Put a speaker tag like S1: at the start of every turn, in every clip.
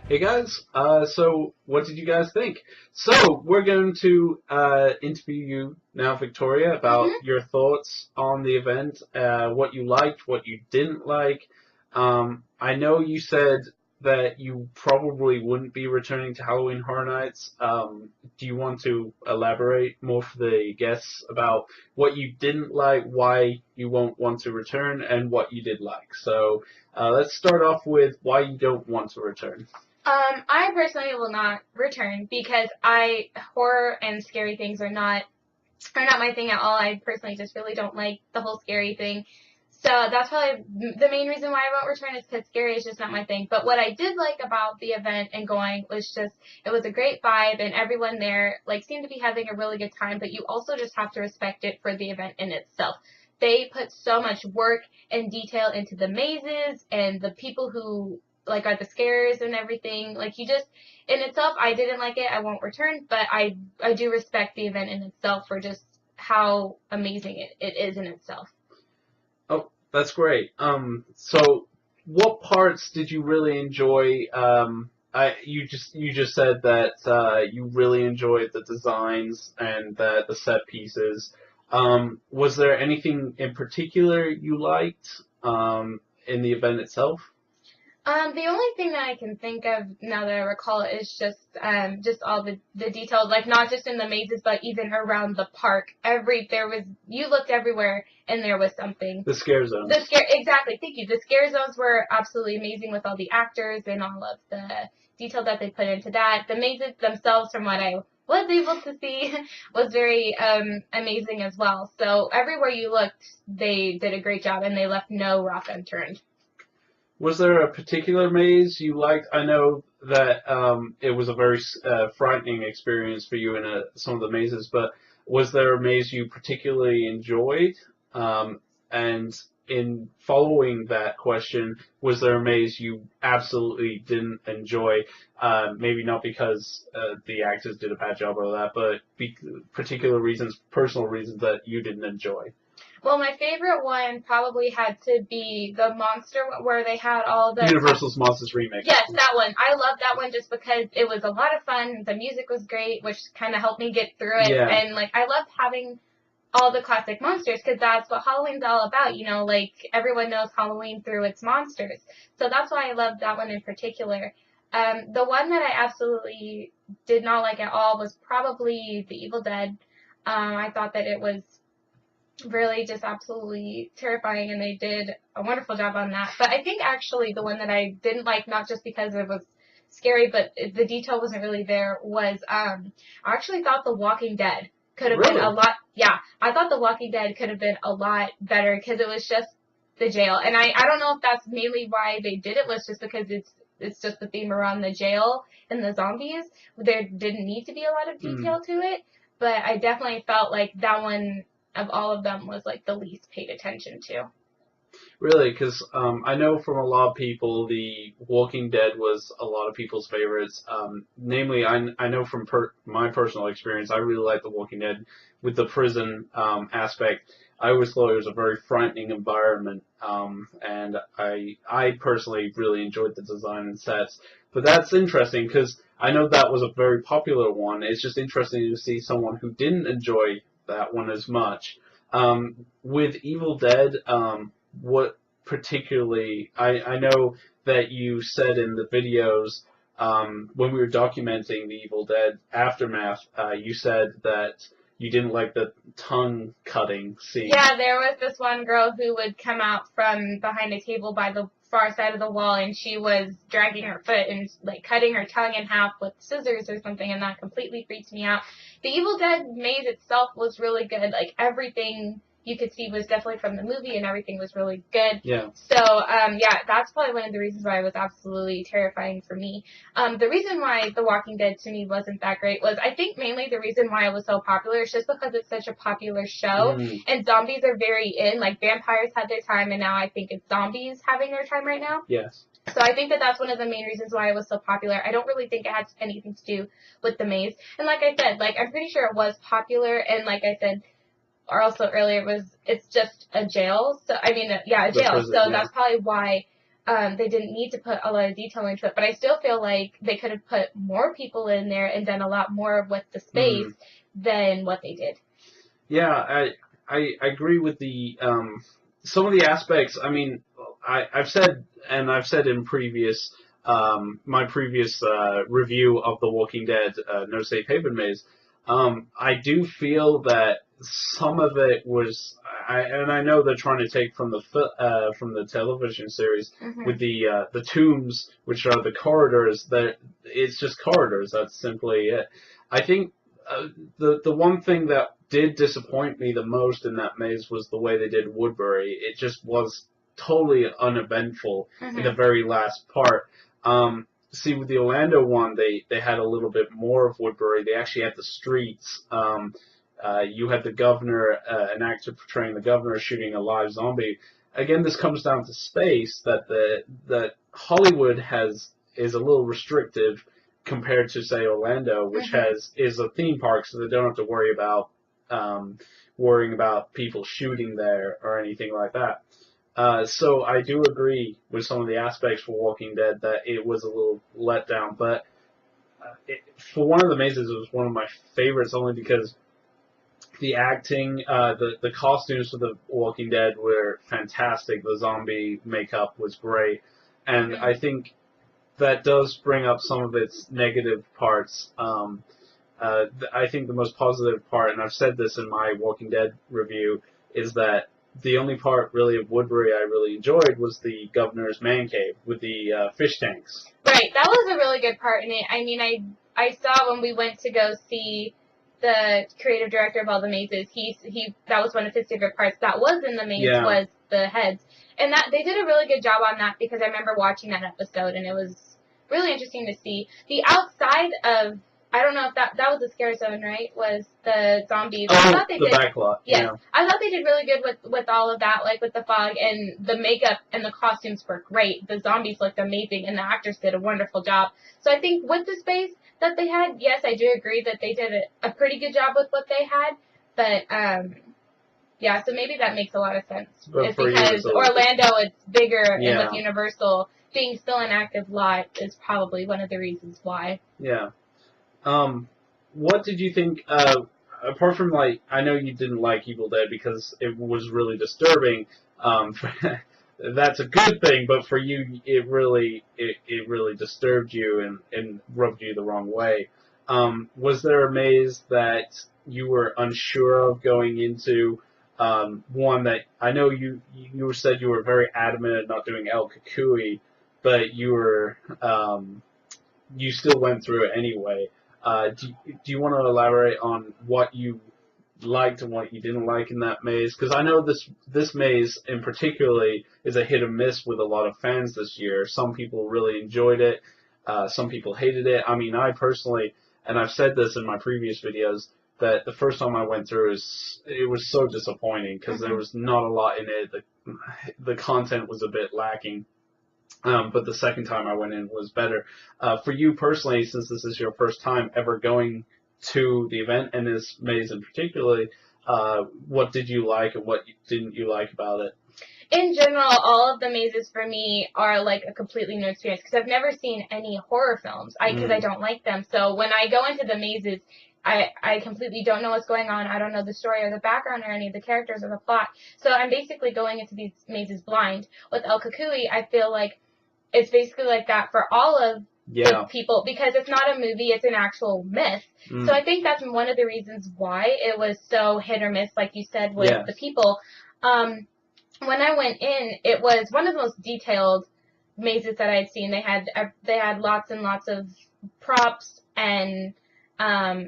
S1: Hey guys, so what did you guys think? So we're going to interview you now, Victoria, about
S2: hmm
S1: your thoughts on the event, what you liked, what you didn't like. I know you said that you probably wouldn't be returning to Halloween Horror Nights. Do you want to elaborate more for the guests about what you didn't like, why you won't want to return, and what you did like? So let's start off with why you don't want to return.
S2: I personally will not return because horror and scary things are not my thing at all. I personally just really don't like the whole scary thing. So that's probably the main reason why I won't return is because scary is just not my thing. But what I did like about the event and going was just it was a great vibe and everyone there like seemed to be having a really good time. But you also just have to respect it for the event in itself. They put so much work and detail into the mazes and the people who like are the scares and everything. Like you just in itself, I didn't like it. I won't return, but I do respect the event in itself for just how amazing it is in itself.
S1: Oh, that's great. So what parts did you really enjoy? You just said that you really enjoyed the designs and the set pieces. Was there anything in particular you liked in the event itself?
S2: The only thing that I can think of now that I recall is just all the details, like not just in the mazes, but even around the park. You looked everywhere and there was something.
S1: The scare zones.
S2: Exactly, thank you. The scare zones were absolutely amazing with all the actors and all of the detail that they put into that. The mazes themselves, from what I was able to see, was very amazing as well. So everywhere you looked, they did a great job and they left no rock unturned.
S1: Was there a particular maze you liked? I know that it was a very frightening experience for you in some of the mazes, but was there a maze you particularly enjoyed? And in following that question, was there a maze you absolutely didn't enjoy? Maybe not because the actors did a bad job or that, but particular reasons, personal reasons that you didn't enjoy.
S2: Well, my favorite one probably had to be the monster where they had all the
S1: Universal's Monsters remake.
S2: Yes, that one. I love that one just because it was a lot of fun. The music was great, which kind of helped me get through it.
S1: Yeah.
S2: And like I loved having all the classic monsters because that's what Halloween's all about. You know, like everyone knows Halloween through its monsters. So that's why I loved that one in particular. The one that I absolutely did not like at all was probably The Evil Dead. I thought that it was really just absolutely terrifying and they did a wonderful job on that. But I think actually the one that I didn't like, not just because it was scary, but the detail wasn't really there, was I actually thought The Walking Dead could have been
S1: Really?
S2: a lot, yeah, I thought The Walking Dead could have been a lot better because it was just the jail. And I don't know if that's mainly why they did it, was just because it's just the theme around the jail and the zombies. There didn't need to be a lot of
S1: Mm.
S2: detail to it, but I definitely felt like that one of all of them was like the least paid attention to.
S1: Really, because I know from a lot of people, The Walking Dead was a lot of people's favorites. Namely, I know from my personal experience, I really like The Walking Dead with the prison aspect. I always thought it was a very frightening environment, and I personally really enjoyed the design and sets. But that's interesting because I know that was a very popular one. It's just interesting to see someone who didn't enjoy that one as much. With Evil Dead, what particularly I know that you said in the videos when we were documenting the Evil Dead aftermath, you said that you didn't like the tongue cutting scene.
S2: Yeah, there was this one girl who would come out from behind a table by the far side of the wall and she was dragging her foot and like cutting her tongue in half with scissors or something, and that completely freaked me out. The Evil Dead maze itself was really good. Like everything you could see was definitely from the movie and everything was really good.
S1: Yeah.
S2: So, yeah, that's probably one of the reasons why it was absolutely terrifying for me. The reason why The Walking Dead to me wasn't that great was I think mainly the reason why it was so popular is just because it's such a popular show
S1: Mm,
S2: and zombies are very in. Like vampires had their time and now I think it's zombies having their time right now.
S1: yes.
S2: So I think that that's one of the main reasons why it was so popular. I don't really think it had anything to do with the maze. And like I said, like I'm pretty sure it was popular and like I said, or also earlier was it's just a jail. So I mean, yeah, a
S1: The
S2: jail.
S1: prison.
S2: So
S1: Yeah.
S2: that's probably why they didn't need to put a lot of detail into it, but I still feel like they could have put more people in there and done a lot more with the space than what they did.
S1: Yeah, I agree with the some of the aspects. I mean, I've said, and I've said in previous my previous review of The Walking Dead, No Safe Haven Maze, I do feel that some of it was, and I know they're trying to take from the television series with the tombs, which are the corridors. That it's just corridors. That's simply it. I think the one thing that did disappoint me the most in that maze was the way they did Woodbury. It just was totally uneventful in the very last part. See, with the Orlando one, they had a little bit more of Woodbury. They actually had the streets. You had the governor, an actor portraying the governor shooting a live zombie. Again, this comes down to space, that Hollywood is a little restrictive compared to, say, Orlando, which is a theme park, so they don't have to worry about worrying about people shooting there or anything like that. So I do agree with some of the aspects for Walking Dead that it was a little let down, but for one of the mazes, it was one of my favorites only because the acting, the costumes for the Walking Dead were fantastic. The zombie makeup was great, and I think that does bring up some of its negative parts. I think the most positive part, and I've said this in my Walking Dead review, is that the only part really of Woodbury I really enjoyed was the governor's man cave with the fish tanks.
S2: Right, that was a really good part in it. I mean, I saw when we went to go see the creative director of all the mazes, he that was one of his favorite parts that was in the maze was the heads. And that they did a really good job on that because I remember watching that episode and it was really interesting to see. The outside of, I don't know if that was the scare zone, right? Was the zombies. I thought they
S1: the
S2: did,
S1: backlot.
S2: yes.
S1: Yeah.
S2: I thought they did really good with all of that, like with the fog, and the makeup and the costumes were great. The zombies looked amazing, and the actors did a wonderful job. So I think with the space that they had, yes, I do agree that they did a pretty good job with what they had. But, yeah, so maybe that makes a lot of sense. It's because Orlando is bigger, and with Universal being still an active lot is probably one of the reasons why.
S1: Yeah. What did you think, apart from, like, I know you didn't like Evil Dead because it was really disturbing, that's a good thing, but for you, it really disturbed you and rubbed you the wrong way. Was there a maze that you were unsure of going into? One that, I know you said you were very adamant at not doing El Kukui, but you still went through it anyway. Do you want to elaborate on what you liked and what you didn't like in that maze? Because I know this maze in particularly is a hit or miss with a lot of fans this year. Some people really enjoyed it. Some people hated it. I mean, I personally, and I've said this in my previous videos, that the first time I went through it was so disappointing because there was not a lot in it. The content was a bit lacking. But the second time I went in was better. For you personally, since this is your first time ever going to the event, and this maze in particular, what did you like and what didn't you like about it?
S2: In general, all of the mazes for me are like a completely new experience because I've never seen any horror films because I don't like them. So when I go into the mazes, I completely don't know what's going on. I don't know the story or the background or any of the characters or the plot. So I'm basically going into these mazes blind. With El Kukui, I feel like it's basically like that for all of the people because it's not a movie, it's an actual myth. So I think that's one of the reasons why it was so hit or miss, like you said, with the people. When I went in, it was one of the most detailed mazes that I had seen. They had lots and lots of props and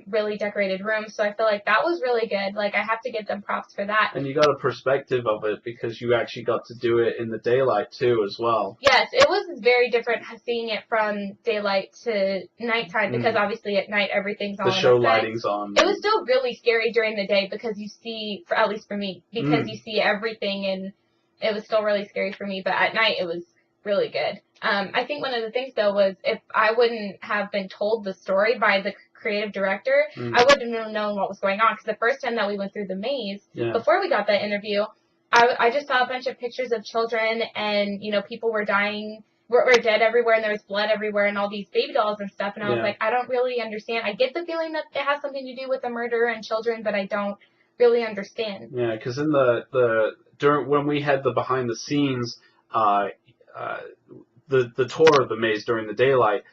S2: really decorated rooms, so I feel like that was really good. Like, I have to give them props for that.
S1: And you got a perspective of it because you actually got to do it in the daylight too as well.
S2: Yes, it was very different seeing it from daylight to nighttime because obviously at night everything's on.
S1: The show lighting's on.
S2: It was still really scary during the day because you see, at least for me, because you see everything, and it was still really scary for me, but at night it was really good. I think one of the things though was if I wouldn't have been told the story by the creative director, I wouldn't have known what was going on because the first time that we went through the maze, before we got that interview, I just saw a bunch of pictures of children, and people were dying, were dead everywhere, and there was blood everywhere, and all these baby dolls and stuff. And I was
S1: Yeah.
S2: like, I don't really understand. I get the feeling that it has something to do with the murder and children, but I don't really understand.
S1: Yeah, because in during when we had the behind the scenes, uh, the tour of the maze during the daylight,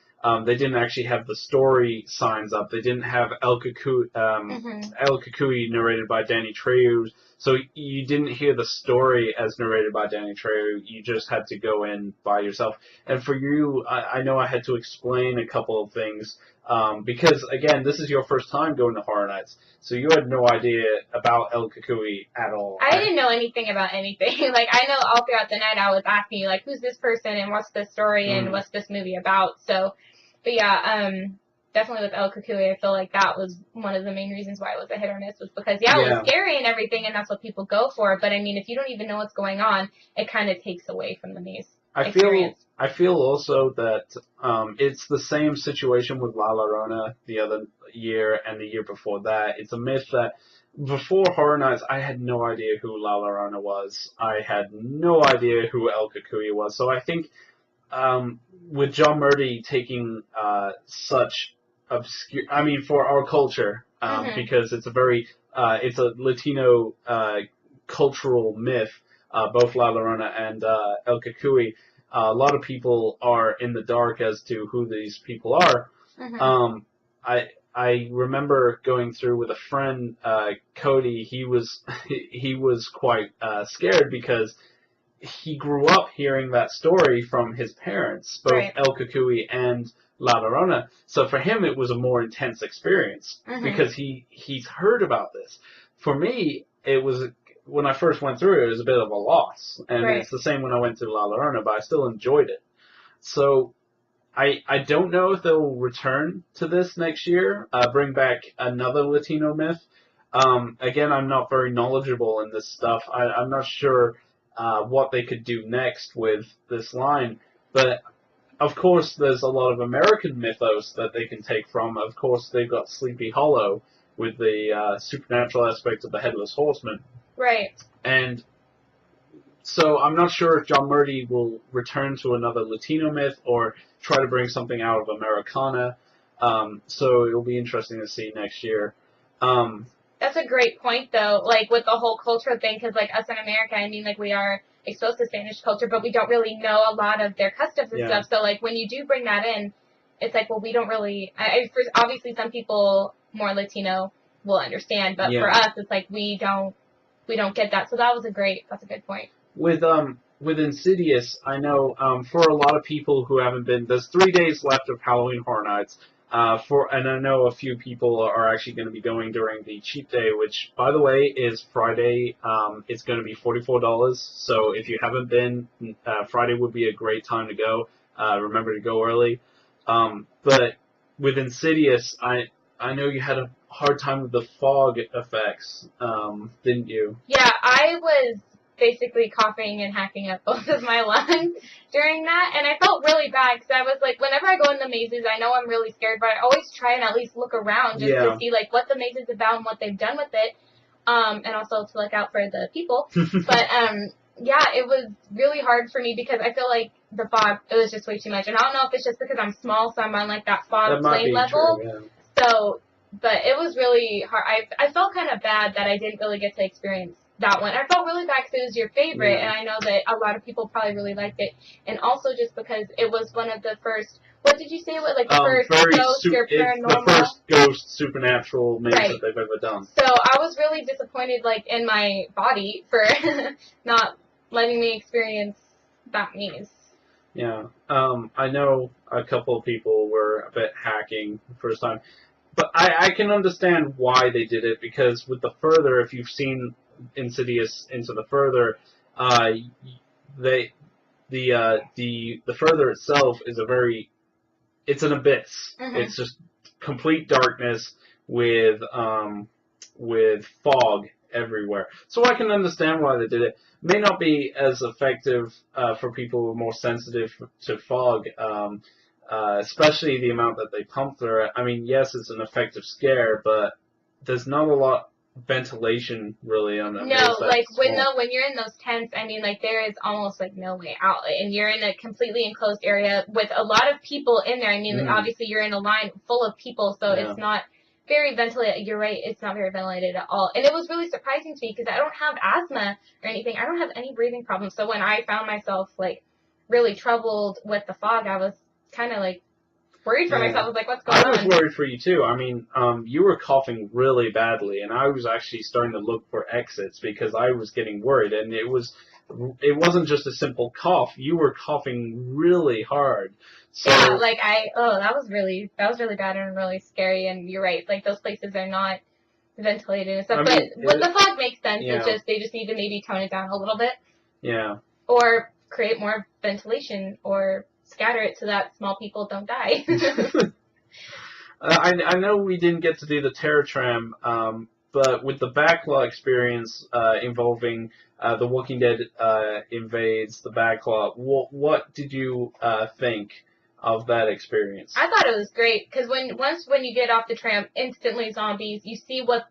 S1: they didn't actually have the story signs up. They didn't have El Kukui narrated by Danny Trejo, so you didn't hear the story as narrated by Danny Trejo. You just had to go in by yourself. And for you, I know I had to explain a couple of things because, again, this is your first time going to Horror Nights, so you had no idea about El Kukui at all.
S2: I didn't know anything about anything. Like, I know all throughout the night I was asking you, like, who's this person and what's the story and what's this movie about. So, but yeah, definitely with El Kukui, I feel like that was one of the main reasons why it was a hit or miss, was because, it was scary and everything, and that's what people go for. But, I mean, if you don't even know what's going on, it kind of takes away from the maze experience.
S1: I feel also that it's the same situation with La Llorona the other year and the year before that. It's a myth that before Horror Nights, I had no idea who La Llorona was. I had no idea who El Kukui was. So I think with John Murdy taking such obscure, I mean, for our culture, because it's it's a Latino cultural myth, both La Llorona and El Kukui. A lot of people are in the dark as to who these people are. I remember going through with a friend, Cody. He was quite scared because he grew up hearing that story from his parents, both El Kukui and La Llorona. So for him, it was a more intense experience because he's heard about this. For me, it was, when I first went through it was a bit of a loss. And it's the same when I went to La Llorona, but I still enjoyed it. So I don't know if they'll return to this next year, bring back another Latino myth. Again, I'm not very knowledgeable in this stuff. I'm not sure what they could do next with this line. But, of course, there's a lot of American mythos that they can take from. Of course, they've got Sleepy Hollow with the supernatural aspect of the Headless Horseman.
S2: Right.
S1: And so I'm not sure if John Murdy will return to another Latino myth or try to bring something out of Americana. So it'll be interesting to see next year.
S2: That's a great point, though, like, with the whole culture thing, because, like, us in America, I mean, like, we are exposed to Spanish culture, but we don't really know a lot of their customs and stuff. So, like, when you do bring that in, it's like, well, we don't really, obviously some people more Latino will understand, but for us, it's like, we don't get that. So that's a good point.
S1: With Insidious, I know for a lot of people who haven't been, there's 3 days left of Halloween Horror Nights. And I know a few people are actually going to be going during the cheap day, which, by the way, is Friday. It's going to be $44. So if you haven't been, Friday would be a great time to go. Remember to go early. But with Insidious, I know you had a hard time with the fog effects, didn't you?
S2: Yeah, I was basically coughing and hacking up both of my lungs during that, and I felt really bad because I was like, whenever I go in the mazes, I know I'm really scared, but I always try and at least look around just to see like what the maze is about and what they've done with it, and also to look out for the people. But yeah, it was really hard for me because I feel like the fog, it was just way too much, and I don't know if it's just because I'm small, so I'm on like that fog plane level.
S1: True, yeah.
S2: So, but it was really hard. I felt kind of bad that I didn't really get to experience that one. I felt really bad because it was your favorite, and I know that a lot of people probably really liked it. And also just because it was one of the first, what did you say it was? Like the first ghost or paranormal?
S1: The first ghost supernatural maze that they've ever done.
S2: So I was really disappointed, like, in my body for not letting me experience that maze.
S1: Yeah. I know a couple of people were a bit hacking the first time. But I can understand why they did it, because with the Further, if you've seen Insidious Into the Further, the Further itself is it's an abyss. It's just complete darkness with fog everywhere. So I can understand why they did it. May not be as effective for people who are more sensitive to fog, especially the amount that they pump through it. I mean, yes, it's an effective scare, but there's not a lot ventilation really on
S2: No,
S1: those that
S2: like
S1: small.
S2: when you're in those tents, I mean, like there is almost like no way out, and you're in a completely enclosed area with a lot of people in there. I mean,
S1: Mm,
S2: obviously you're in a line full of people, so
S1: yeah.
S2: it's not very ventilated. You're right, it's not very ventilated at all. And it was really surprising to me because I don't have asthma or anything. I don't have any breathing problems. So when I found myself like really troubled with the fog, I was kind of like worried for myself.
S1: Yeah.
S2: I was like, what's going
S1: I was
S2: on?
S1: worried for you too. I mean, you were coughing really badly, and I was actually starting to look for exits because I was getting worried. And it wasn't just a simple cough. You were coughing really hard.
S2: Yeah,
S1: So
S2: like that was really bad and really scary. And you're right, like those places are not ventilated and
S1: I
S2: stuff. But
S1: mean,
S2: with the fog makes sense. It's
S1: yeah,
S2: just they just need to maybe tone it down a little bit
S1: yeah.
S2: or create more ventilation or scatter it so that small people don't die.
S1: I know we didn't get to do the Terror Tram, but with the backlot experience involving The Walking Dead invades the backlot, what did you think of that experience?
S2: I thought it was great because when you get off the tram, instantly zombies. You see what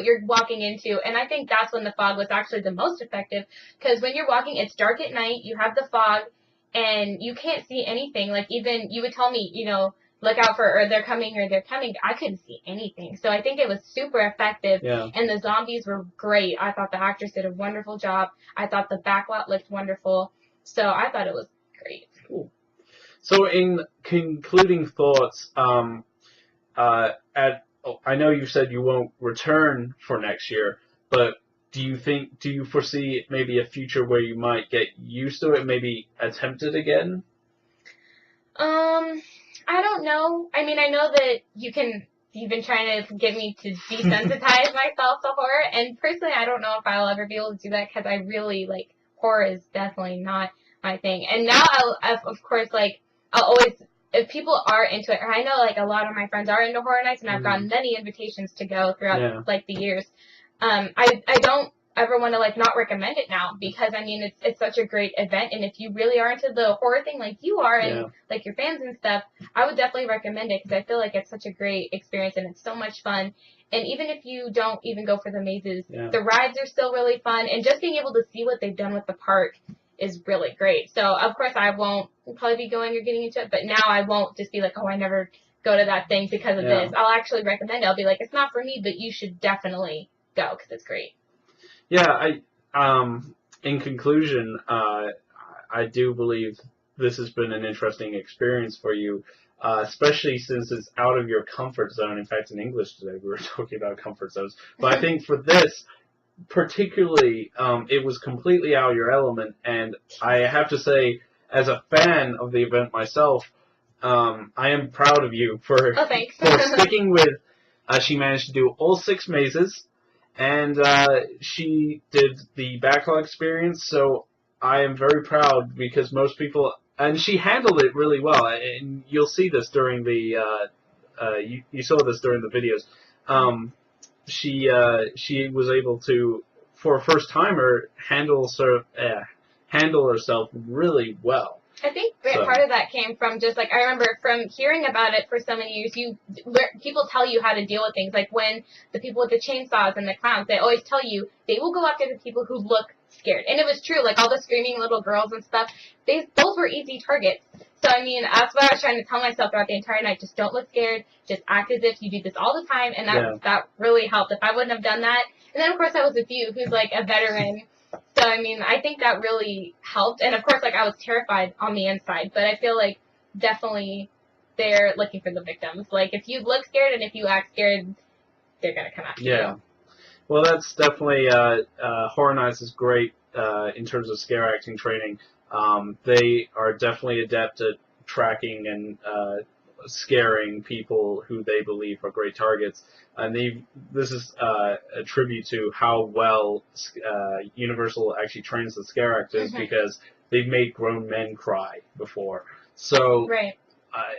S2: you're walking into, and I think that's when the fog was actually the most effective. Because when you're walking, it's dark at night. You have the fog, and you can't see anything. Like even you would tell me, look out for or they're coming or they're coming. I couldn't see anything, so I think it was super effective.
S1: Yeah.
S2: And the zombies were great. I thought the actors did a wonderful job. I thought the backlot looked wonderful. So I thought it was great.
S1: Cool. So, in concluding thoughts, I know you said you won't return for next year, but do you foresee maybe a future where you might get used to it, maybe attempt it again?
S2: I don't know. I mean, I know that you've been trying to get me to desensitize myself to horror, and personally, I don't know if I'll ever be able to do that because I really, like, horror is definitely not my thing. And now of course, like, I'll always, if people are into it, or I know, like, a lot of my friends are into horror nights, and I've gotten many invitations to go throughout,
S1: Yeah.
S2: like, the years. I don't ever want to like not recommend it now because I mean it's such a great event, and if you really are into the horror thing like you are and like your fans and stuff, I would definitely recommend it because I feel like it's such a great experience and it's so much fun. And even if you don't even go for the mazes, the rides are still really fun, and just being able to see what they've done with the park is really great. So of course I won't probably be going or getting into it, but now I won't just be like, oh, I never go to that thing because of this. I'll actually recommend it. I'll be like, it's not for me, but you should definitely go because it's great.
S1: Yeah, in conclusion, I do believe this has been an interesting experience for you, especially since it's out of your comfort zone. In fact, in English today, we were talking about comfort zones. But I think for this, particularly, it was completely out of your element, and I have to say, as a fan of the event myself, I am proud of you for sticking with. She managed to do all 6 mazes. And she did the backlog experience, so I am very proud because most people, and she handled it really well. And you'll see this during the, you saw this during the videos. She was able to, for a first timer, handle herself really well.
S2: I think part of that came from just like I remember from hearing about it for so many years. People tell you how to deal with things. Like when the people with the chainsaws and the clowns, they always tell you they will go after the people who look scared. And it was true. Like all the screaming little girls and stuff, those were easy targets. So I mean, that's what I was trying to tell myself throughout the entire night. Just don't look scared. Just act as if you do this all the time, and that really helped. If I wouldn't have done that, and then of course I was with you, who's like a veteran. So, I mean, I think that really helped. And, of course, like, I was terrified on the inside. But I feel like definitely they're looking for the victims. Like, if you look scared and if you act scared, they're going to come after you.
S1: Yeah. Well, that's definitely, Horror Nights is great in terms of scare acting training. They are definitely adept at tracking and scaring people who they believe are great targets. And this is a tribute to how well Universal actually trains the scare actors because they've made grown men cry before. So
S2: right.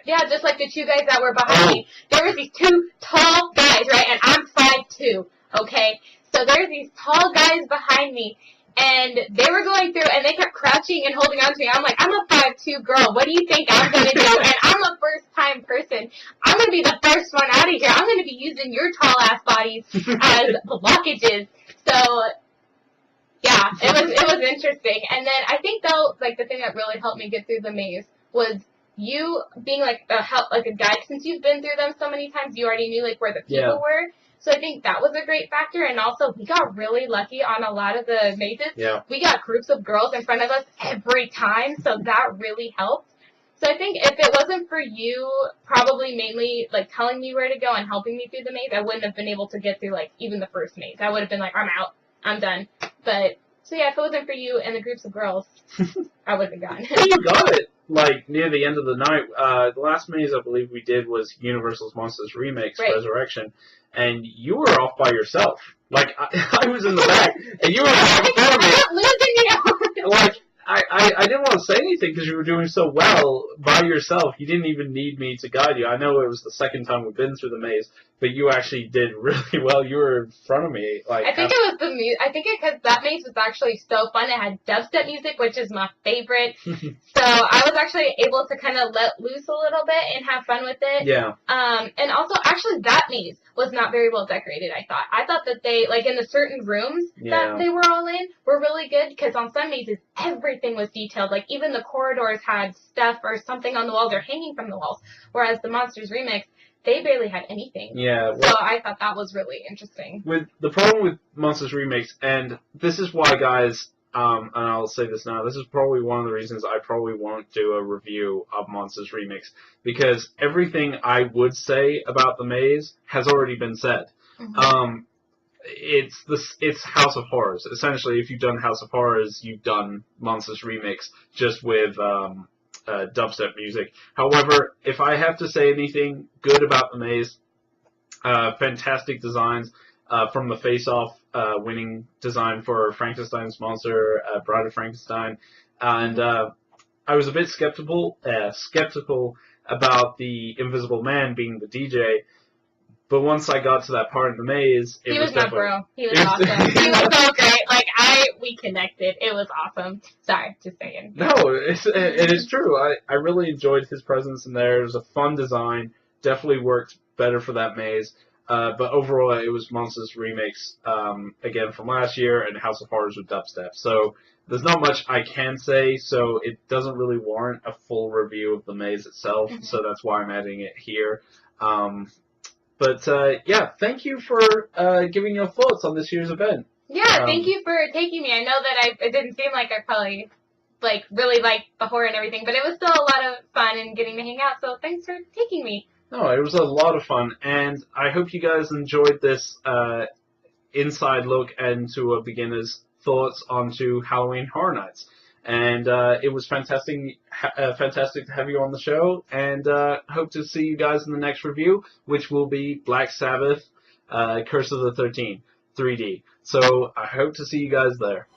S2: Yeah, just like the 2 guys that were behind me. There was these 2 tall guys, right? And I'm 5'2", okay? So there's these tall guys behind me. And they were going through, and they kept crouching and holding on to me. I'm like, I'm a 5'2" girl. What do you think I'm going to do? And I'm a first time person. I'm going to be the first one out of here. I'm going to be using your tall-ass bodies as blockages. So, yeah, it was interesting. And then I think, though, like, the thing that really helped me get through the maze was you being, like, a guide. Since you've been through them so many times, you already knew, like, where the people were. So I think that was a great factor. And also, we got really lucky on a lot of the mazes.
S1: Yeah.
S2: We got groups of girls in front of us every time, so that really helped. So I think if it wasn't for you probably mainly, like, telling me where to go and helping me through the maze, I wouldn't have been able to get through, like, even the first maze. I would have been like, I'm out. I'm done. But, so yeah, if it wasn't for you and the groups of girls, I would have been gone.
S1: You got it, like, near the end of the night. The last maze I believe we did was Universal's Monsters Remix, Resurrection, and you were off by yourself. Like, I was in the back, and you were right in front of me.
S2: I'm not losing you!
S1: Like, I didn't want to say anything because you were doing so well by yourself. You didn't even need me to guide you. I know it was the second time we've been through the maze, but you actually did really well. You were in front of me. Like,
S2: I think it was the music. I think because that maze was actually so fun. It had dubstep music, which is my favorite. So I was actually able to kind of let loose a little bit and have fun with it.
S1: Yeah.
S2: And also, actually, that maze was not very well decorated, I thought. I thought that they, like, in the certain rooms that they were all in were really good, because on some mazes, everything was detailed. Like, even the corridors had stuff or something on the walls or hanging from the walls, whereas the Monsters Remix, they barely had anything.
S1: Yeah. Well,
S2: so I thought that was really interesting.
S1: With the problem with Monsters Remix, and this is why, guys, and I'll say this now, this is probably one of the reasons I probably won't do a review of Monsters Remix, because everything I would say about the maze has already been said.
S2: Mm-hmm.
S1: It's House of Horrors. Essentially, if you've done House of Horrors, you've done Monsters Remix, just with dubstep music. However, if I have to say anything good about the maze, fantastic designs, from the Face Off winning design for Frankenstein's Monster, Bride of Frankenstein, and I was a bit skeptical about the Invisible Man being the DJ, but once I got to that part of the maze,
S2: he was my bro. He was awesome. He was so great. Like, we connected. It was awesome. Sorry, just saying.
S1: No, it is true. I really enjoyed his presence in there. It was a fun design. Definitely worked better for that maze. But overall, it was Monsters Remix, again, from last year, and House of Horrors with dubstep. So there's not much I can say, so it doesn't really warrant a full review of the maze itself, so that's why I'm adding it here. But yeah, thank you for giving your thoughts on this year's event.
S2: Yeah, thank you for taking me. I know that it didn't seem like I probably really liked the horror and everything, but it was still a lot of fun and getting to hang out, so thanks for taking me.
S1: No, it was a lot of fun, and I hope you guys enjoyed this inside look into a beginner's thoughts onto Halloween Horror Nights. And it was fantastic to have you on the show, and hope to see you guys in the next review, which will be Black Sabbath, Curse of the 13th, 3D. So I hope to see you guys there.